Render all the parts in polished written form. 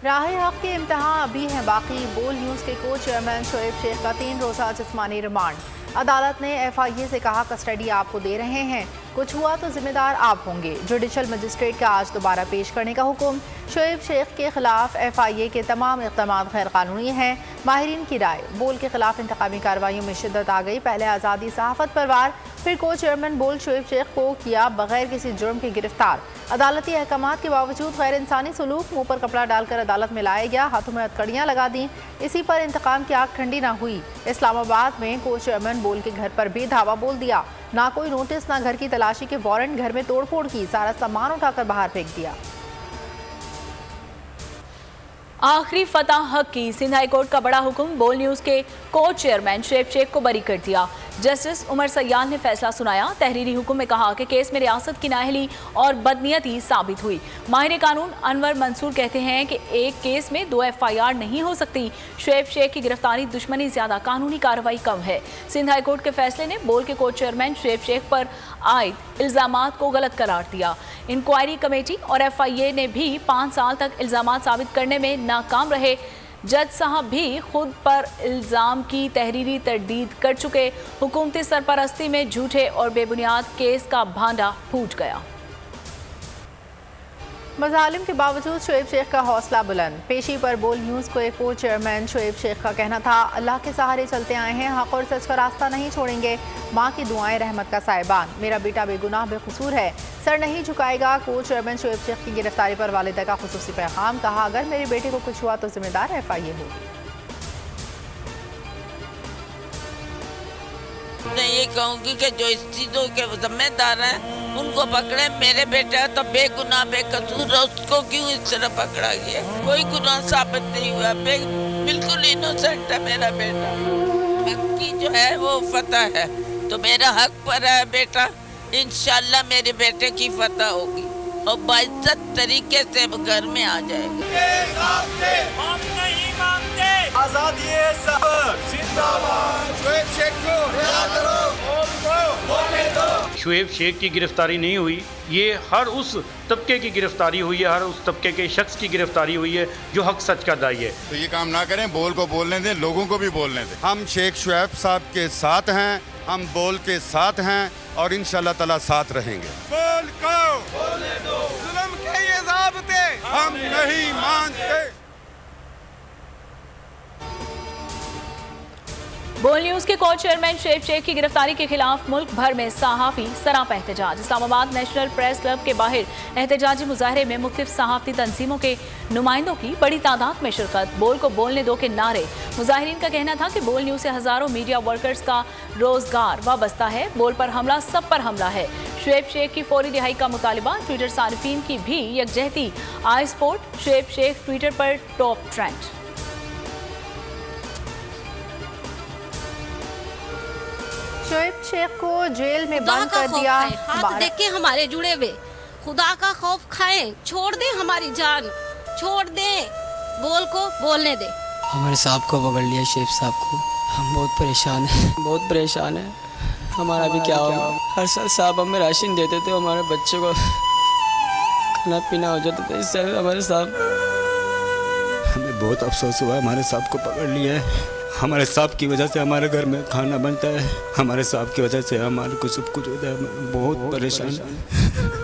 राह हक के इम्तहान अभी हैं बाकी। बोल न्यूज़ के को चेयरमैन शोएब शेख का 3 रोज़ा जिस्मानी रिमांड। अदालत ने FIA से कहा कस्टडी आपको दे रहे हैं, कुछ हुआ तो जिम्मेदार आप होंगे। जुडिशल मजिस्ट्रेट का आज दोबारा पेश करने का हुक्म। शोएब शेख के खिलाफ FIA के तमाम इक़दाम गैर कानूनी हैं। माहिरीन की राय, बोल के खिलाफ इंतकामी कार्रवाइयों में शिद्दत आ गई। पहले आज़ादी सहाफ़त पर वार, फिर को चेयरमैन बोल शोएब शेख को किया बगैर किसी जुर्म के गिरफ्तार। अदालती अहकामात के बावजूद गैर इंसानी सलूक, मुँह पर कपड़ा डालकर अदालत में लाया गया, हाथों में हथकड़ियाँ लगा दी। इसी पर इंतकाम की आग ठंडी ना हुई। इस्लामाबाद में को चेयरमैन बोल के घर पर भी धावा बोल दिया। ना कोई नोटिस, ना घर की तलाशी के वारंट, घर में तोड़फोड़ की, सारा सामान उठाकर बाहर फेंक दिया। आखिरी फतह हक की। सिंध हाई कोर्ट का बड़ा हुक्म, बोल न्यूज़ के को चेयरमैन शोएब शेख को बरी कर दिया। जस्टिस उमर सयाद ने फैसला सुनाया। तहरीरी हुक्म में कहा कि केस में रियासत की नाअहली और बदनीयती साबित हुई। माहिर कानून अनवर मंसूर कहते हैं कि एक केस में 2 FIR नहीं हो सकती। शोएब शेख की गिरफ्तारी दुश्मनी ज्यादा, कानूनी कार्रवाई कम है। सिंध हाई कोर्ट के फैसले ने बोल के को चेयरमैन शोएब शेख पर आयद इल्जामात को गलत करार दिया। इंक्वायरी कमेटी और FIA ने भी 5 साल तक इल्जामात साबित करने में नाकाम रहे। जज साहब भी खुद पर इल्ज़ाम की तहरीरी तरदीद कर चुके। हुकूमती सरपरस्ती में झूठे और बेबुनियाद केस का भांडा फूट गया। मज़ालिम के बावजूद शोएब शेख का हौसला बुलंद। पेशी पर बोल न्यूज़ को एक को चेयरमैन शोएब शेख का कहना था, अल्लाह के सहारे चलते आए हैं, हक और सच का रास्ता नहीं छोड़ेंगे। माँ की दुआएं रहमत का साहिबान, मेरा बेटा बेगुनाह बेकसूर है, सर नहीं झुकाएगा। को चेयरमैन शोएब शेख की गिरफ्तारी पर वालिदा का खुसूसी पैगाम। कहा, अगर मेरे बेटे को कुछ हुआ तो जिम्मेदार FIA होगी। मैं ये कहूँगी कि जो इस चीज़ों के जिम्मेदार हैं उनको पकड़े। मेरे बेटा तो बेगुनाह बेकसूर है, उसको क्यों इस तरह पकड़ा गया? कोई गुनाह साबित नहीं हुआ, बिल्कुल इनोसेंट है मेरा बेटा। हक की जो है वो फतह है, तो मेरा हक पर है बेटा। इंशाल्लाह मेरे बेटे की फतह होगी और बाइज्जत तरीके से घर में आ जाएगा। हम नहीं मांगते आजादी जिंदाबाद। शोएब शेख को रिहा करो, बोलने दो। शोएब शेख की गिरफ्तारी नहीं हुई, ये हर उस तबके की गिरफ्तारी हुई है, हर उस तबके के शख्स की गिरफ्तारी हुई है जो हक सच का दाई है। तो ये काम ना करें, बोल को बोलने दें, लोगों को भी बोलने दें। हम शेख शोएब साहब के साथ हैं, हम बोल के साथ हैं और इंशाल्लाह ताला साथ रहेंगे। बोल को बोलने दो, जुल्म के ये ज़ाब्ते हम नहीं मानते। बोल न्यूज़ के को चेयरमैन शोएब शेख की गिरफ्तारी के खिलाफ मुल्क भर में सहाफ़ी सरापा एहतजाज। इस्लामाबाद नेशनल प्रेस क्लब के बाहर एहतजाजी मुजाहरे में मुख्तलिफ सहाफ़ती तंजीमों के नुमाइंदों की बड़ी तादाद में शिरकत। बोल को बोलने दो के नारे। मुजाहिरीन का कहना था कि बोल न्यूज़ से हज़ारों मीडिया वर्कर्स का रोजगार वाबस्ता है। बोल पर हमला सब पर हमला है। शोएब शेख की फौरी रिहाई का मुतालिबा। ट्विटर सारिफीन की भी यकजहती। I support Shoaib Sheikh Twitter पर टॉप ट्रेंड। शोएब शेख को जेल में बंद कर दिया। हाथ देख के हमारे जुड़े हुए, खुदा का खौफ खाएं, छोड़ दें हमारी जान, छोड़ दें, बोल को बोलने दें। हमारे साहब को पकड़ लिया, शोएब साहब को। हम बहुत परेशान हैं, बहुत परेशान हैं। हमारा भी क्या होगा? हर साल साहब हमें राशन देते थे, हमारे बच्चे को खाना पीना हो जाता था। इससे हमारे साहब, हमें बहुत अफसोस हुआ, हमारे साहब को पकड़ लिया है। हमारे साहब की वजह से हमारे घर में खाना बनता है, हमारे साहब की वजह से हमारे को सब कुछ होता है। बहुत परेशान है।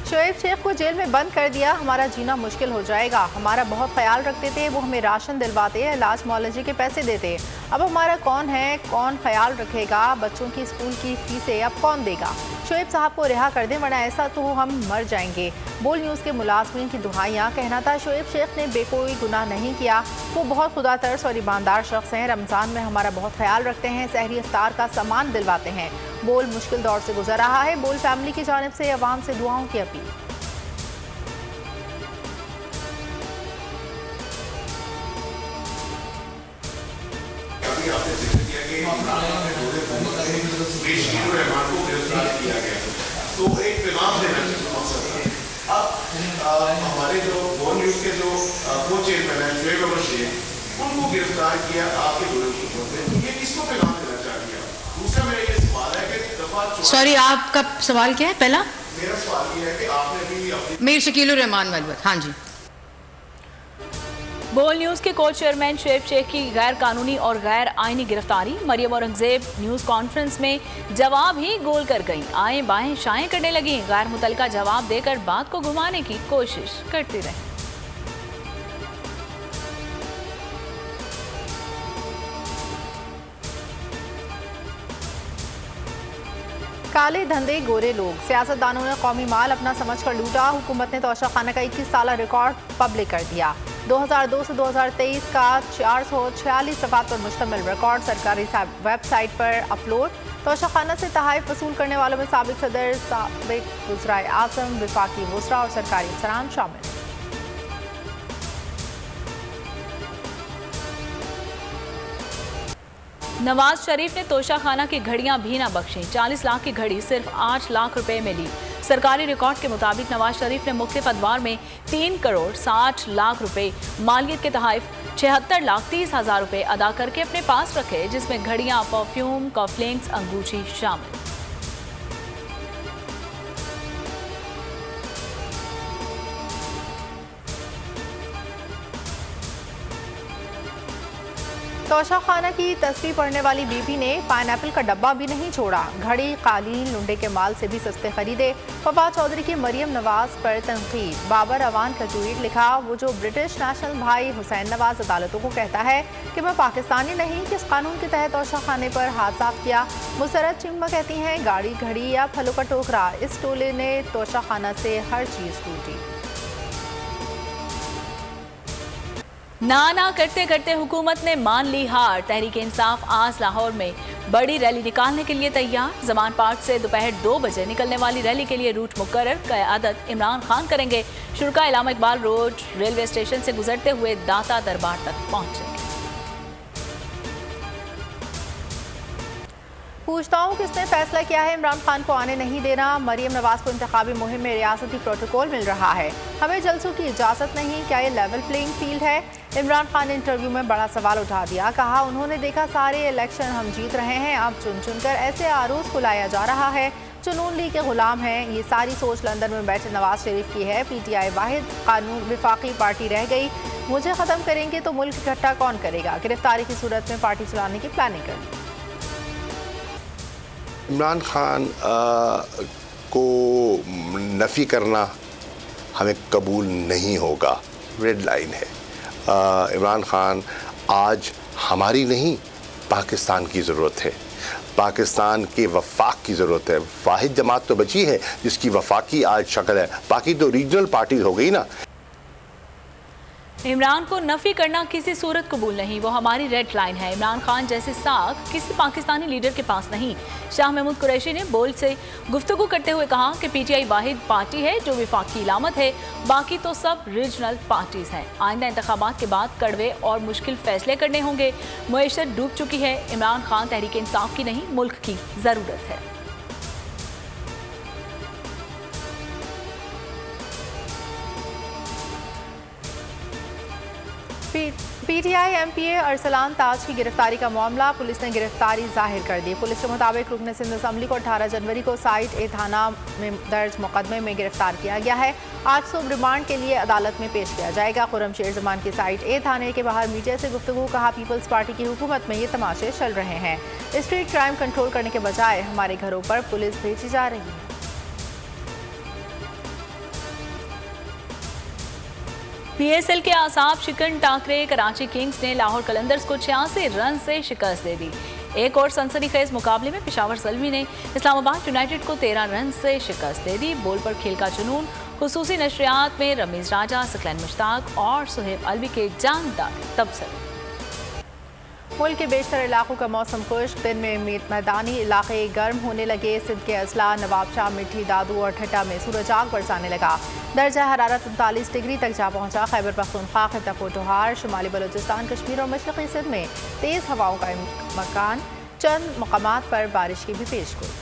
शोएब शेख को जेल में बंद कर दिया, हमारा जीना मुश्किल हो जाएगा। हमारा बहुत ख्याल रखते थे, वो हमें राशन दिलवाते, इलाज मौलजी के पैसे देते। अब हमारा कौन है, कौन ख्याल रखेगा? बच्चों की स्कूल की फीसें अब कौन देगा? शोएब साहब को रिहा कर दें, वरना ऐसा तो हम मर जाएंगे। बोल न्यूज़ के मुलाजमीन की दुहाइयाँ। कहना था, शोएब शेख ने बेकोई गुनाह नहीं किया, वो बहुत खुदा तरस और ईमानदार शख्स हैं। रमज़ान में हमारा बहुत ख्याल रखते हैं, सहरी इफ्तार का सामान दिलवाते हैं। बोल मुश्किल दौर से गुजर रहा है। बोल फैमिली की जानिब से अवाम से दुआओं की अपील। तो एक पैगाम देना चाहिए। अब हमारे जो बोल न्यूज़ के जो को चेयरमैन है शोएब अहमद शेख, उनको गिरफ्तार किया आपके दौरे की, ये किसको पैगाम देना चाहिए? दूसरा मेरा ये सवाल है कि सॉरी, आपका सवाल क्या है? पहला मेरा सवाल ये है कि आपने अभी अपनी मीर शकील रहमान वाली बात। हाँ जी। बोल न्यूज के को चेयरमैन शुएब शेख की गैर कानूनी और गैर आईनी गिरफ्तारी। मरियम औरंगजेब न्यूज कॉन्फ्रेंस में जवाब ही गोल कर गईं। आए बाएं शाएं करने लगी। गैर मुतलका जवाब देकर बात को घुमाने की कोशिश करती रही। काले धंधे गोरे लोग, सियासतदानों ने कौमी माल अपना समझकर लूटा। हुकूमत ने तोशा खाना का 21 साल रिकॉर्ड पब्लिक कर दिया। 2002 से 2023 का 446 सफ़ात पर मुश्तमिल रिकॉर्ड सरकारी वेबसाइट पर अपलोड। तोशा खाना से तहाइफ वसूल करने वालों में साबिक सदर, साबिक वज़राए आज़म, विफाकी वज़रा और सरकारी अफसरान शामिल। नवाज शरीफ ने तोशा खाना की घड़ियां भी ना बख्शी। 40 लाख की घड़ी सिर्फ 8 लाख रुपए में ली। सरकारी रिकॉर्ड के मुताबिक नवाज शरीफ ने मुख्तलिफ अदवार में 3 करोड़ 60 लाख रुपए मालियत के तहफ़ 76 लाख 30 हज़ार रुपए अदा करके अपने पास रखे, जिसमें घड़ियां, परफ्यूम, कॉफ्लिंग्स, अंगूठी शामिल। तोशा खाना की तस्वीर पढ़ने वाली बीबी ने पाइनएप्पल का डब्बा भी नहीं छोड़ा। घड़ी, कालीन लुंडे के माल से भी सस्ते खरीदे। फवाद चौधरी की मरियम नवाज पर तनकीद। बाबर अवान का ट्वीट लिखा, वो जो ब्रिटिश नेशनल भाई हुसैन नवाज अदालतों को कहता है कि मैं पाकिस्तानी नहीं, किस कानून के तहत तोशा खाने पर हाथ साफ किया। मुसरत चिम्मा कहती हैं, गाड़ी, घड़ी या फलों का टोकरा, इस टोले ने तोशा खाना से हर चीज़ लूटी। ना करते करते हुकूमत ने मान ली हार। तहरीक इंसाफ आज लाहौर में बड़ी रैली निकालने के लिए तैयार। जमान पार्क से दोपहर 2 बजे निकलने वाली रैली के लिए रूट मुकर्रर, क़यादत इमरान खान करेंगे। शुरा इलामा इकबाल रोड रेलवे स्टेशन से गुजरते हुए दाता दरबार तक पहुंचेंगे। पूछता हूँ किसने फैसला किया है इमरान खान को आने नहीं देना। मरियम नवाज को इंतखाबी मुहिम में रियासती प्रोटोकॉल मिल रहा है। हमें जलसों की इजाज़त नहीं, क्या ये लेवल प्लेइंग फील्ड है? इमरान खान ने इंटरव्यू में बड़ा सवाल उठा दिया। कहा, उन्होंने देखा सारे इलेक्शन हम जीत रहे हैं, अब चुन चुनकर ऐसे आरोज को लाया जा रहा है जो नून लीग के गुलाम हैं। ये सारी सोच लंदन में बैठे नवाज शरीफ की है। PTI वाहिद कानून विफाकी पार्टी रह गई। मुझे ख़त्म करेंगे तो मुल्क इकट्ठा कौन करेगा? गिरफ्तारी की सूरत में पार्टी चलाने की प्लानिंग कर ली। इमरान खान को नफ़ी करना हमें कबूल नहीं होगा, रेड लाइन है। इमरान खान आज हमारी नहीं, पाकिस्तान की ज़रूरत है। पाकिस्तान के वफाक की ज़रूरत है। वाहिद जमात तो बची है जिसकी वफाकी आज शक्ल है, बाकी तो रीजनल पार्टीज हो गई ना। इमरान को नफी करना किसी सूरत कबूल नहीं, वो हमारी रेड लाइन है। इमरान खान जैसे साख किसी पाकिस्तानी लीडर के पास नहीं। शाह महमूद कुरैशी ने बोल से गुफ्तगू करते हुए कहा कि PTI वाहिद पार्टी है जो विफाकी इलामत है, बाकी तो सब रीजनल पार्टीज हैं। आइंदा इंतखाबात के बाद कड़वे और मुश्किल फैसले करने होंगे। मईशत डूब चुकी है। इमरान खान तहरीक इंसाफ की नहीं, मुल्क की ज़रूरत है। PTI MPA अरसलान ताज की गिरफ्तारी का मामला, पुलिस ने गिरफ्तारी जाहिर कर दी। पुलिस के मुताबिक रुकन सिंध असम्बली को 18 जनवरी को साइट ए थाना में दर्ज मुकदमे में गिरफ्तार किया गया है। आज सुबह रिमांड के लिए अदालत में पेश किया जाएगा। खुर्रमशेर जमान की साइट ए थाने के बाहर मीडिया से गुफ्तगू। कहा, पीपल्स पार्टी की हुकूमत में ये तमाशे चल रहे हैं। स्ट्रीट क्राइम कंट्रोल करने के बजाय हमारे घरों पर पुलिस भेजी जा रही है। PSL के आसाब शिकन टाकरे कराची किंग्स ने लाहौर कलंदर्स को 86 रन से शिकस्त दे दी। एक और सनसनीखेज मुकाबले में पेशावर ज़ल्मी ने इस्लामाबाद यूनाइटेड को 13 रन से शिकस्त दे दी। बोल पर खेल का जुनून, खुसूसी नशरियात में रमीज राजा, सकलैन मुश्ताक और सुहेब अलवी के जानदार तबसरे। मुल्क के बेशतर इलाकों का मौसम खुश्क, दिन में मैदानी इलाके गर्म होने लगे। सिंध के अजला, नवाबशाह, मिठी, दादू और ठट्टा में सूरज आग बरसाने लगा। दर्जा हरारत 39 डिग्री तक जा पहुंचा। खैबर पख्तूनख्वा, खिता पोठोहार, शुमाली बलूचिस्तान, कश्मीर और मशरक़ी सिंध में तेज़ हवाओं का मकान। चंद मकामात पर बारिश की भी पेशगोई।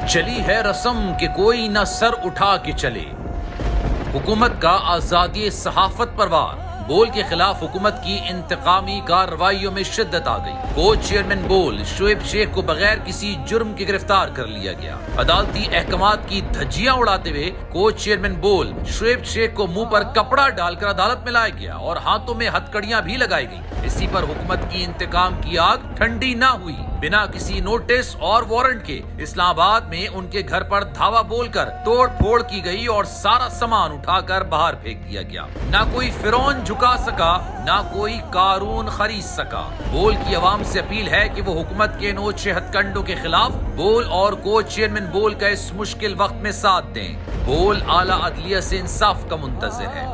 चली है रस्म कि कोई न सर उठा के चले, हुकूमत का आजादी सहाफत पर वार, बोल के खिलाफ हुकूमत की इंतकामी कार्रवाइयों में शिद्दत आ गई। कोच चेयरमैन बोल शोएब शेख को बगैर किसी जुर्म के गिरफ्तार कर लिया गया। अदालती अहकामात की धज्जियां उड़ाते हुए कोच चेयरमैन बोल शोएब शेख को मुंह पर कपड़ा डालकर अदालत में लाया गया और हाथों में हथकड़ियां भी लगाई गई। इसी पर हुकूमत की इंतकाम की आग ठंडी न हुई। बिना किसी नोटिस और वारंट के इस्लामाबाद में उनके घर पर धावा बोलकर तोड़ फोड़ की गई और सारा सामान उठाकर बाहर फेंक दिया गया। ना कोई फिरौन झुका सका, ना कोई कारून खरीद सका। बोल की आवाम से अपील है कि वो हुकूमत के नोचे हथकंडों के खिलाफ बोल और कोच चेयरमैन बोल का इस मुश्किल वक्त में साथ दें। बोल आला अदलिया से इंसाफ का मुंतज़िर है।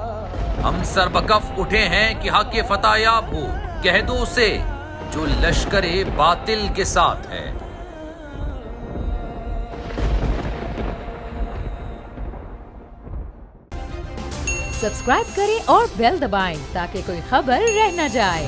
हम सरबकफ उठे हैं कि हक़ फतह याब हो, कह दो उसे जो लश्करे बातिल के साथ है। सब्सक्राइब करें और बेल दबाएं ताकि कोई खबर रह न जाए।